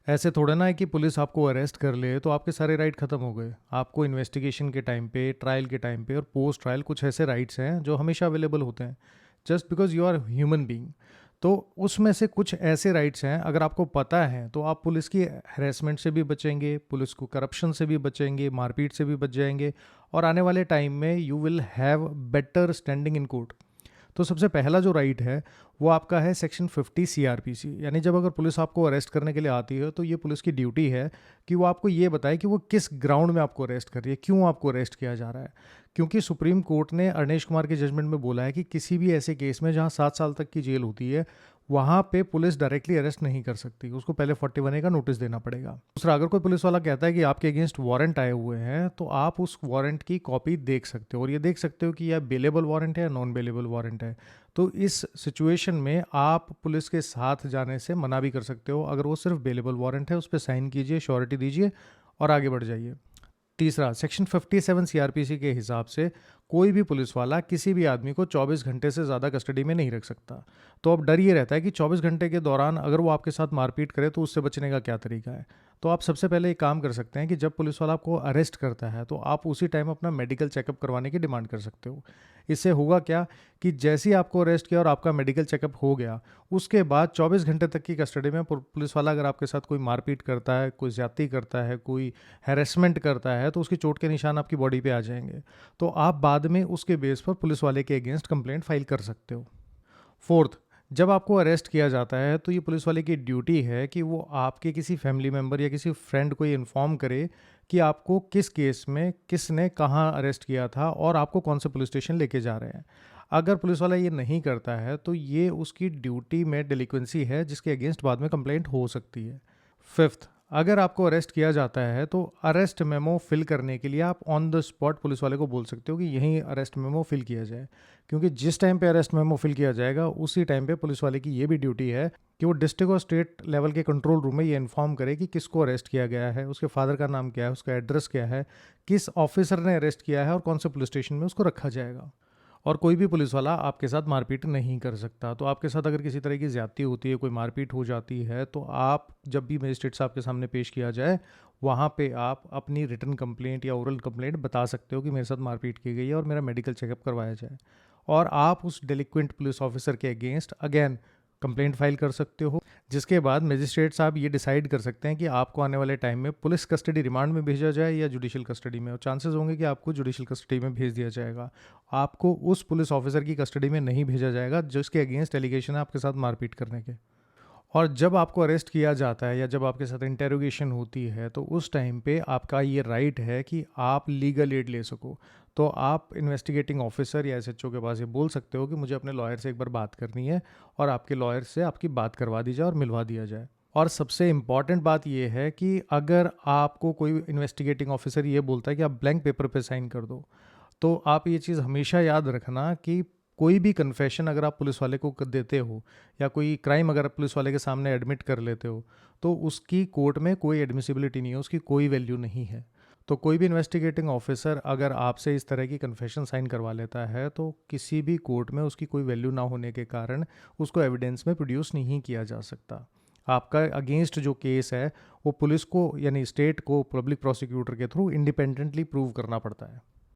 ऐसे थोड़ा ना है कि पुलिस आपको अरेस्ट कर ले तो आपके सारे राइट ख़त्म हो गए। आपको इन्वेस्टिगेशन के टाइम पे, ट्रायल के टाइम पे और पोस्ट ट्रायल कुछ ऐसे राइट्स हैं जो हमेशा अवेलेबल होते हैं, just because you are human being. तो उसमें से कुछ ऐसे राइट्स हैं, अगर आपको पता है तो आप पुलिस की हैरेसमेंट से भी बचेंगे, पुलिस को करप्शन से भी बचेंगे, मारपीट से भी बच जाएंगे, और आने वाले टाइम में you will have better standing in court. तो सबसे पहला जो राइट है वो आपका है सेक्शन 50 सीआरपीसी। यानी जब अगर पुलिस आपको अरेस्ट करने के लिए आती है तो ये पुलिस की ड्यूटी है कि वो आपको ये बताए कि वो किस ग्राउंड में आपको अरेस्ट कर रही है, क्यों आपको अरेस्ट किया जा रहा है। क्योंकि सुप्रीम कोर्ट ने अरनेश कुमार के जजमेंट में बोला है कि किसी भी ऐसे केस में जहाँ 7 साल तक की जेल होती है वहाँ पे पुलिस डायरेक्टली अरेस्ट नहीं कर सकती, उसको पहले 41A का नोटिस देना पड़ेगा। दूसरा, अगर कोई पुलिस वाला कहता है कि आपके अगेंस्ट वारंट आए हुए हैं तो आप उस वारंट की कॉपी देख सकते हो, और ये देख सकते हो कि यह बेलेबल वारंट है या नॉन बेलेबल वारंट है। तो इस सिचुएशन में आप पुलिस के साथ जाने से मना भी कर सकते हो। अगर वो सिर्फ बेलेबल वारंट है उस पर साइन कीजिए, श्योरिटी दीजिए और आगे बढ़ जाइए। तीसरा, सेक्शन 57 सीआरपीसी के हिसाब से कोई भी पुलिस वाला किसी भी आदमी को 24 घंटे से ज़्यादा कस्टडी में नहीं रख सकता। तो अब डर ये रहता है कि 24 घंटे के दौरान अगर वो आपके साथ मारपीट करे तो उससे बचने का क्या तरीका है। तो आप सबसे पहले एक काम कर सकते हैं कि जब पुलिस वाला आपको अरेस्ट करता है तो आप उसी टाइम अपना मेडिकल चेकअप करवाने की डिमांड कर सकते हो। इससे होगा क्या कि जैसे ही आपको अरेस्ट किया और आपका मेडिकल चेकअप हो गया, उसके बाद 24 घंटे तक की कस्टडी में पुलिस वाला अगर आपके साथ कोई मारपीट करता है, कोई ज्यादती करता है, कोई हैरेसमेंट करता है, तो उसकी चोट के निशान आपकी बॉडी पे आ जाएंगे। तो आप बाद में उसके बेस पर पुलिस वाले के अगेंस्ट कंप्लेंट फाइल कर सकते हो। फोर्थ, जब आपको अरेस्ट किया जाता है तो ये पुलिस वाले की ड्यूटी है कि वो आपके किसी फैमिली मेम्बर या किसी फ्रेंड को ये इन्फॉर्म करे कि आपको किस केस में किसने कहाँ अरेस्ट किया था और आपको कौन से पुलिस स्टेशन लेके जा रहे हैं। अगर पुलिस वाला ये नहीं करता है तो ये उसकी ड्यूटी में डिलिक्वेंसी है, जिसके अगेंस्ट बाद में कंप्लेंट हो सकती है। फिफ्थ, अगर आपको अरेस्ट किया जाता है तो अरेस्ट मेमो फिल करने के लिए आप ऑन द स्पॉट पुलिस वाले को बोल सकते हो कि यहीं अरेस्ट मेमो फिल किया जाए। क्योंकि जिस टाइम पे अरेस्ट मेमो फिल किया जाएगा उसी टाइम पे पुलिस वाले की ये भी ड्यूटी है कि वो डिस्ट्रिक्ट और स्टेट लेवल के कंट्रोल रूम में ये इन्फॉर्म करे कि किसको अरेस्ट किया गया है, उसके फादर का नाम क्या है, उसका एड्रेस क्या है, किस ऑफिसर ने अरेस्ट किया है और कौन से पुलिस स्टेशन में उसको रखा जाएगा। और कोई भी पुलिस वाला आपके साथ मारपीट नहीं कर सकता। तो आपके साथ अगर किसी तरह की ज्यादती होती है, कोई मारपीट हो जाती है, तो आप जब भी मजिस्ट्रेट साहब के सामने पेश किया जाए वहाँ पे आप अपनी रिटन कंप्लेंट या ओरल कंप्लेंट बता सकते हो कि मेरे साथ मारपीट की गई है और मेरा मेडिकल चेकअप करवाया जाए। और आप उस डेलिक्वेंट पुलिस ऑफिसर के अगेंस्ट अगेन कंप्लेंट फाइल कर सकते हो, जिसके बाद मजिस्ट्रेट साहब ये डिसाइड कर सकते हैं कि आपको आने वाले टाइम में पुलिस कस्टडी रिमांड में भेजा जाए या जुडिशियल कस्टडी में। और चांसेस होंगे कि आपको जुडिशियल कस्टडी में भेज दिया जाएगा, आपको उस पुलिस ऑफिसर की कस्टडी में नहीं भेजा जाएगा जिसके अगेंस्ट एलिगेशन है आपके साथ मारपीट करने के। और जब आपको अरेस्ट किया जाता है या जब आपके साथ इंटेरोगेशन होती है तो उस टाइम पे आपका ये राइट है कि आप लीगल एड ले सको। तो आप इन्वेस्टिगेटिंग ऑफिसर या एसएचओ के पास ये बोल सकते हो कि मुझे अपने लॉयर से एक बार बात करनी है, और आपके लॉयर से आपकी बात करवा दी जाए और मिलवा दिया जाए। और सबसे इम्पॉर्टेंट बात यह है कि अगर आपको कोई इन्वेस्टिगेटिंग ऑफिसर ये बोलता है कि आप ब्लैंक पेपर पे साइन कर दो, तो आप ये चीज़ हमेशा याद रखना कि कोई भी कन्फेशन अगर आप पुलिस वाले को देते हो या कोई क्राइम अगर आप पुलिस वाले के सामने एडमिट कर लेते हो तो उसकी कोर्ट में कोई एडमिसिबिलिटी नहीं है, उसकी कोई वैल्यू नहीं है। तो कोई भी इन्वेस्टिगेटिंग ऑफिसर अगर आपसे इस तरह की कन्फेशन साइन करवा लेता है तो किसी भी कोर्ट में उसकी कोई वैल्यू ना होने के कारण उसको एविडेंस में प्रोड्यूस नहीं किया जा सकता। आपका अगेंस्ट जो केस है वो पुलिस को यानी स्टेट को पब्लिक प्रोसिक्यूटर के थ्रू इंडिपेंडेंटली प्रूव करना पड़ता है।